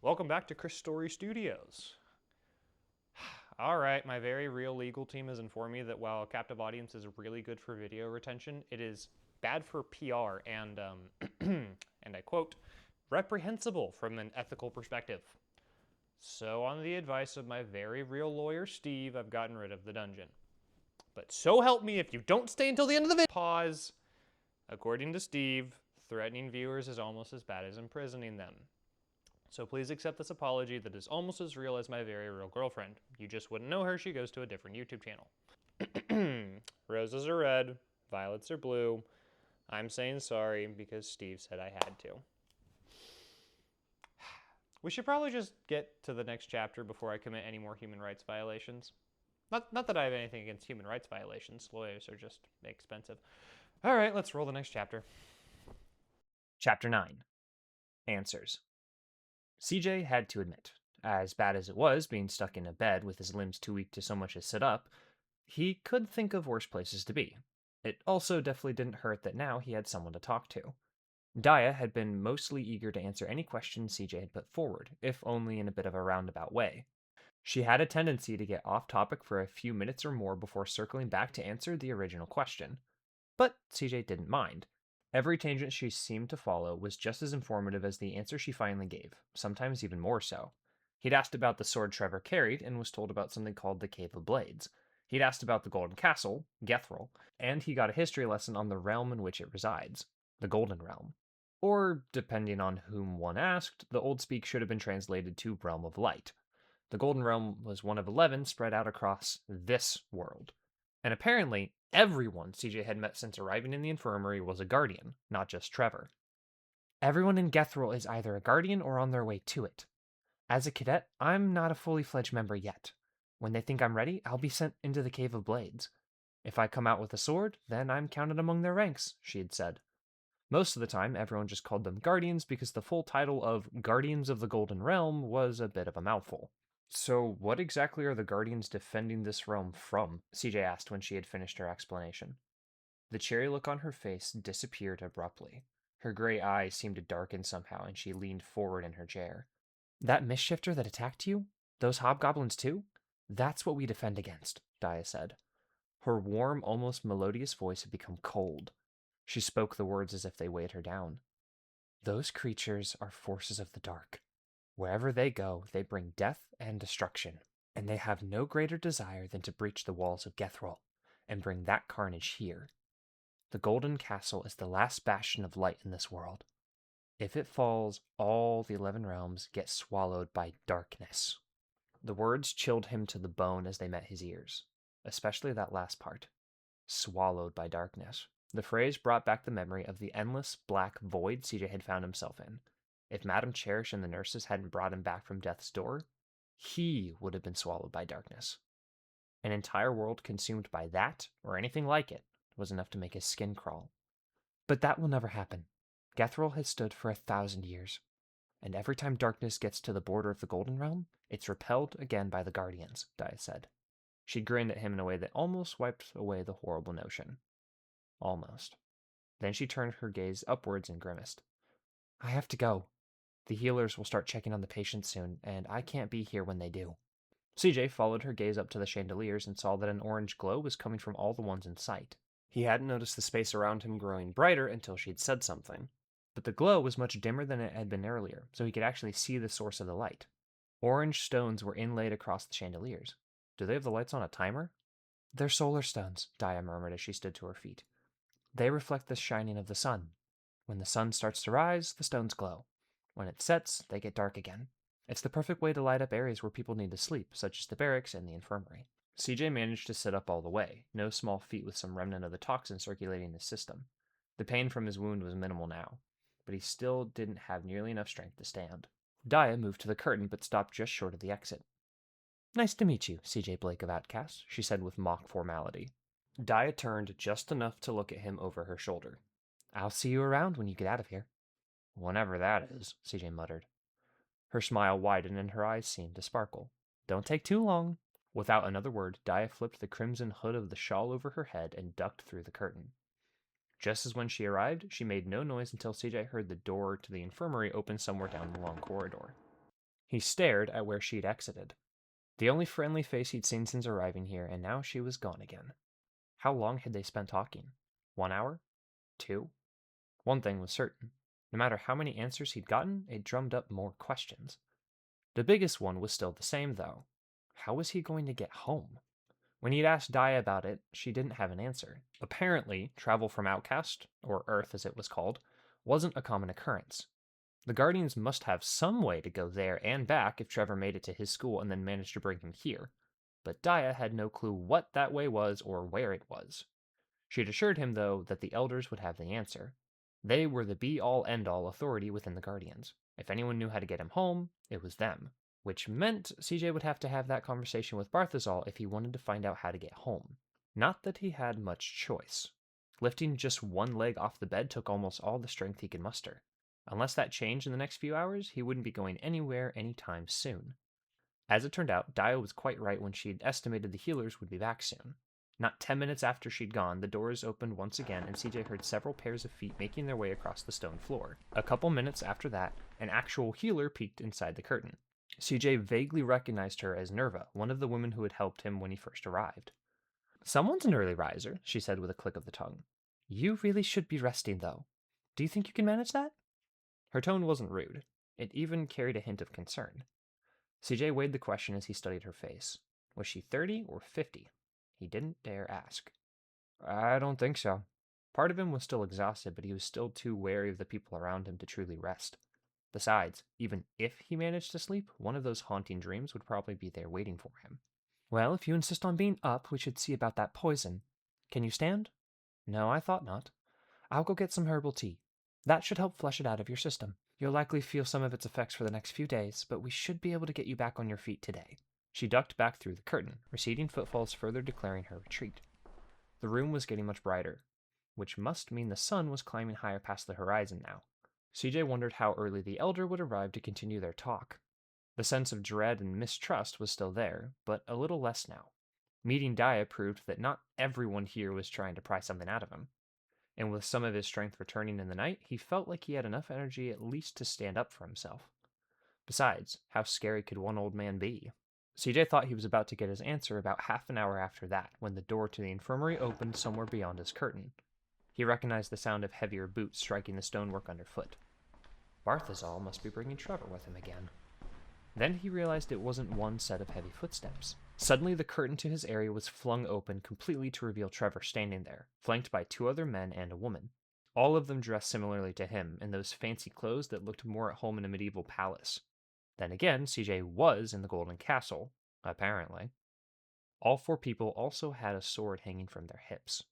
Welcome back to Chris Story Studios. Alright, my very real legal team has informed me that while captive audience is really good for video retention, it is bad for PR and, and I quote, reprehensible from an ethical perspective. So on the advice of my very real lawyer, Steve, I've gotten rid of the dungeon. But so help me if you don't stay until the end of the video. Pause. According to Steve, threatening viewers is almost as bad as imprisoning them. So please accept this apology that is almost as real as my very real girlfriend. You just wouldn't know her, she goes to a different YouTube channel. Roses are red, violets are blue. I'm saying sorry because Steve said I had to. We should probably just get to the next chapter before I commit any more human rights violations. Not that I have anything against human rights violations. Lawyers are just expensive. All right, let's roll the next chapter. Chapter 9 Answers. CJ had to admit, as bad as it was being stuck in a bed with his limbs too weak to so much as sit up, he could think of worse places to be. It also definitely didn't hurt that now he had someone to talk to. Daya had been mostly eager to answer any questions CJ had put forward, if only in a bit of a roundabout way. She had a tendency to get off topic for a few minutes or more before circling back to answer the original question. But CJ didn't mind. Every tangent she seemed to follow was just as informative as the answer she finally gave, sometimes even more so. He'd asked about the sword Trevor carried and was told about something called the Cave of Blades. He'd asked about the Golden Castle, Gethril, and he got a history lesson on the realm in which it resides, the Golden Realm. Or, depending on whom one asked, the old speak should have been translated to Realm of Light. The Golden Realm was one of 11 spread out across this world. And apparently, everyone CJ had met since arriving in the infirmary was a guardian, not just Trevor. Everyone in Gethril is either a guardian or on their way to it. As a cadet, I'm not a fully fledged member yet. When they think I'm ready, I'll be sent into the Cave of Blades. If I come out with a sword, then I'm counted among their ranks, she had said. Most of the time, everyone just called them Guardians because the full title of Guardians of the Golden Realm was a bit of a mouthful. So, what exactly are the Guardians defending this realm from? CJ asked when she had finished her explanation. The cherry look on her face disappeared abruptly. Her gray eyes seemed to darken somehow, and she leaned forward in her chair. That misshifter that attacked you? Those hobgoblins too? That's what we defend against, Daya said. Her warm, almost melodious voice had become cold. She spoke the words as if they weighed her down. Those creatures are forces of the dark. Wherever they go, they bring death and destruction, and they have no greater desire than to breach the walls of Gethril and bring that carnage here. The Golden Castle is the last bastion of light in this world. If it falls, all the 11 realms get swallowed by darkness. The words chilled him to the bone as they met his ears, especially that last part. Swallowed by darkness. The phrase brought back the memory of the endless black void CJ had found himself in. If Madame Cherish and the nurses hadn't brought him back from death's door, he would have been swallowed by darkness. An entire world consumed by that, or anything like it, was enough to make his skin crawl. But that will never happen. Gethril has stood for 1,000 years, and every time darkness gets to the border of the Golden Realm, it's repelled again by the Guardians, Daya said. She grinned at him in a way that almost wiped away the horrible notion. Almost. Then she turned her gaze upwards and grimaced. I have to go. The healers will start checking on the patients soon, and I can't be here when they do. CJ followed her gaze up to the chandeliers and saw that an orange glow was coming from all the ones in sight. He hadn't noticed the space around him growing brighter until she'd said something. But the glow was much dimmer than it had been earlier, so he could actually see the source of the light. Orange stones were inlaid across the chandeliers. Do they have the lights on a timer? They're solar stones, Daya murmured as she stood to her feet. They reflect the shining of the sun. When the sun starts to rise, the stones glow. When it sets, they get dark again. It's the perfect way to light up areas where people need to sleep, such as the barracks and the infirmary. CJ managed to sit up all the way, no small feat with some remnant of the toxin circulating his system. The pain from his wound was minimal now, but he still didn't have nearly enough strength to stand. Daya moved to the curtain but stopped just short of the exit. Nice to meet you, CJ Blake of Outcast, she said with mock formality. Daya turned just enough to look at him over her shoulder. I'll see you around when you get out of here. Whenever that is, CJ muttered. Her smile widened and her eyes seemed to sparkle. Don't take too long. Without another word, Daya flipped the crimson hood of the shawl over her head and ducked through the curtain. Just as when she arrived, she made no noise until CJ heard the door to the infirmary open somewhere down the long corridor. He stared at where she'd exited. The only friendly face he'd seen since arriving here, and now she was gone again. How long had they spent talking? 1 hour? 2? One thing was certain. No matter how many answers he'd gotten, it drummed up more questions. The biggest one was still the same, though. How was he going to get home? When he'd asked Dia about it, she didn't have an answer. Apparently, travel from Outcast, or Earth as it was called, wasn't a common occurrence. The Guardians must have some way to go there and back if Trevor made it to his school and then managed to bring him here. But Dia had no clue what that way was or where it was. She'd assured him, though, that the Elders would have the answer. They were the be-all end-all authority within the Guardians. If anyone knew how to get him home, it was them. Which meant CJ would have to have that conversation with Barthazal if he wanted to find out how to get home. Not that he had much choice. Lifting just one leg off the bed took almost all the strength he could muster. Unless that changed in the next few hours, he wouldn't be going anywhere anytime soon. As it turned out, Dio was quite right when she'd estimated the healers would be back soon. Not 10 minutes after she'd gone, the doors opened once again and CJ heard several pairs of feet making their way across the stone floor. A couple minutes after that, an actual healer peeked inside the curtain. CJ vaguely recognized her as Nerva, one of the women who had helped him when he first arrived. "Someone's an early riser," she said with a click of the tongue. "You really should be resting, though. Do you think you can manage that?" Her tone wasn't rude. It even carried a hint of concern. CJ weighed the question as he studied her face. Was she 30 or 50? He didn't dare ask. "I don't think so." Part of him was still exhausted, but he was still too wary of the people around him to truly rest. Besides, even if he managed to sleep, one of those haunting dreams would probably be there waiting for him. "Well, if you insist on being up, we should see about that poison. Can you stand?" "No, I thought not." "I'll go get some herbal tea. That should help flush it out of your system. You'll likely feel some of its effects for the next few days, but we should be able to get you back on your feet today." She ducked back through the curtain, receding footfalls further declaring her retreat. The room was getting much brighter, which must mean the sun was climbing higher past the horizon now. CJ wondered how early the Elder would arrive to continue their talk. The sense of dread and mistrust was still there, but a little less now. Meeting Dia proved that not everyone here was trying to pry something out of him. And with some of his strength returning in the night, he felt like he had enough energy at least to stand up for himself. Besides, how scary could one old man be? CJ thought he was about to get his answer about half an hour after that, when the door to the infirmary opened somewhere beyond his curtain. He recognized the sound of heavier boots striking the stonework underfoot. Barthazal must be bringing Trevor with him again. Then he realized it wasn't one set of heavy footsteps. Suddenly, the curtain to his area was flung open completely to reveal Trevor standing there, flanked by two other men and a woman. All of them dressed similarly to him, in those fancy clothes that looked more at home in a medieval palace. Then again, CJ was in the Golden Castle, apparently. All four people also had a sword hanging from their hips.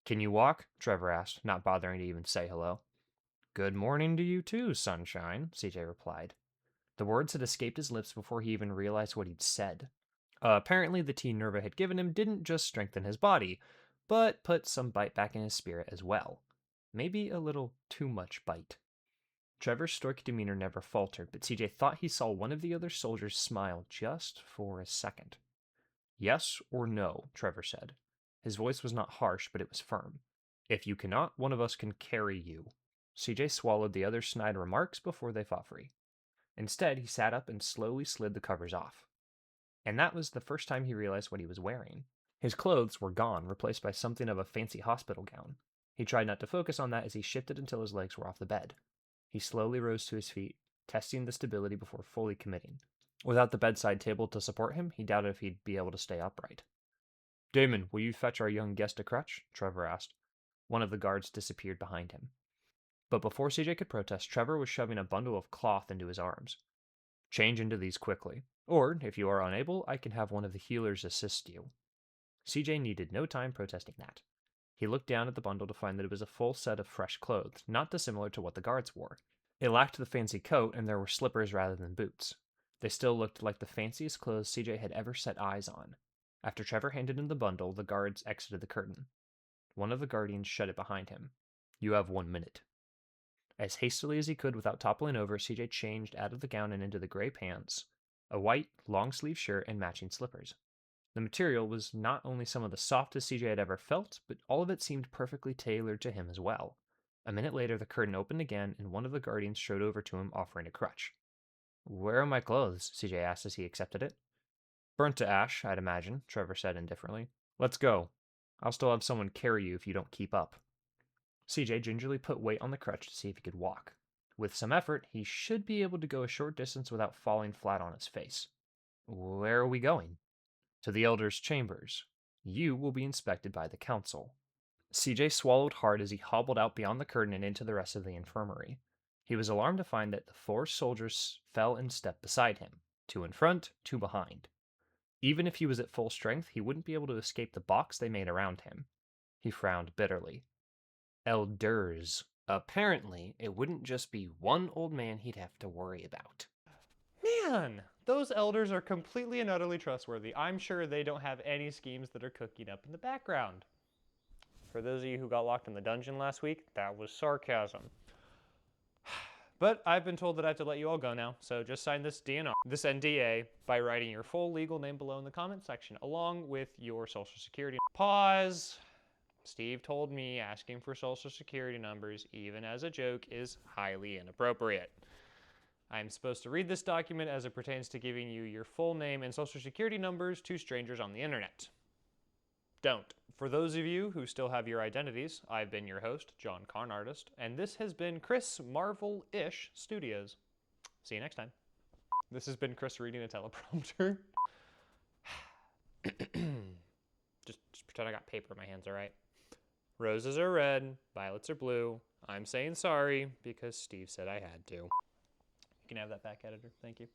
"Can you walk?" Trevor asked, not bothering to even say hello. "Good morning to you too, sunshine," CJ replied. The words had escaped his lips before he even realized what he'd said. Apparently, the tea Nerva had given him didn't just strengthen his body, but put some bite back in his spirit as well. Maybe a little too much bite. Trevor's stoic demeanor never faltered, but CJ thought he saw one of the other soldiers smile just for a second. "Yes or no," Trevor said. His voice was not harsh, but it was firm. "If you cannot, one of us can carry you." CJ swallowed the other's snide remarks before they fought free. Instead, he sat up and slowly slid the covers off. And that was the first time he realized what he was wearing. His clothes were gone, replaced by something of a fancy hospital gown. He tried not to focus on that as he shifted until his legs were off the bed. He slowly rose to his feet, testing the stability before fully committing. Without the bedside table to support him, he doubted if he'd be able to stay upright. "Damon, will you fetch our young guest a crutch?" Trevor asked. One of the guards disappeared behind him. But before CJ could protest, Trevor was shoving a bundle of cloth into his arms. "Change into these quickly. Or, if you are unable, I can have one of the healers assist you." CJ needed no time protesting that. He looked down at the bundle to find that it was a full set of fresh clothes, not dissimilar to what the guards wore. It lacked the fancy coat, and there were slippers rather than boots. They still looked like the fanciest clothes CJ had ever set eyes on. After Trevor handed him the bundle, the guards exited the curtain. One of the guardians shut it behind him. "You have 1 minute." As hastily as he could without toppling over, CJ changed out of the gown and into the gray pants, a white, long-sleeve shirt, and matching slippers. The material was not only some of the softest CJ had ever felt, but all of it seemed perfectly tailored to him as well. A minute later, the curtain opened again, and one of the guardians strode over to him, offering a crutch. Where are my clothes? CJ asked as he accepted it. Burnt to ash, I'd imagine, Trevor said indifferently. Let's go. I'll still have someone carry you if you don't keep up. CJ gingerly put weight on the crutch to see if he could walk. With some effort, he should be able to go a short distance without falling flat on his face. Where are we going? To the Elder's chambers. You will be inspected by the council. CJ swallowed hard as he hobbled out beyond the curtain and into the rest of the infirmary. He was alarmed to find that the 4 soldiers fell in step beside him, 2 in front, 2 behind. Even if he was at full strength, he wouldn't be able to escape the box they made around him. He frowned bitterly. Elders. Apparently, it wouldn't just be one old man he'd have to worry about. Man, those elders are completely and utterly trustworthy. I'm sure they don't have any schemes that are cooking up in the background. For those of you who got locked in the dungeon last week, that was sarcasm. But I've been told that I have to let you all go now, so just sign this NDA by writing your full legal name below in the comment section, along with your social security. Pause. Steve told me asking for social security numbers, even as a joke, is highly inappropriate. I'm supposed to read this document as it pertains to giving you your full name and social security numbers to strangers on the internet. Don't. For those of you who still have your identities, I've been your host, John Carn Artist, and this has been Chris Marvel-ish Studios. See you next time. This has been Chris reading a teleprompter. just pretend I got paper in my hands, all right? Roses are red, violets are blue. I'm saying sorry because Steve said I had to. You can have that back, editor. Thank you.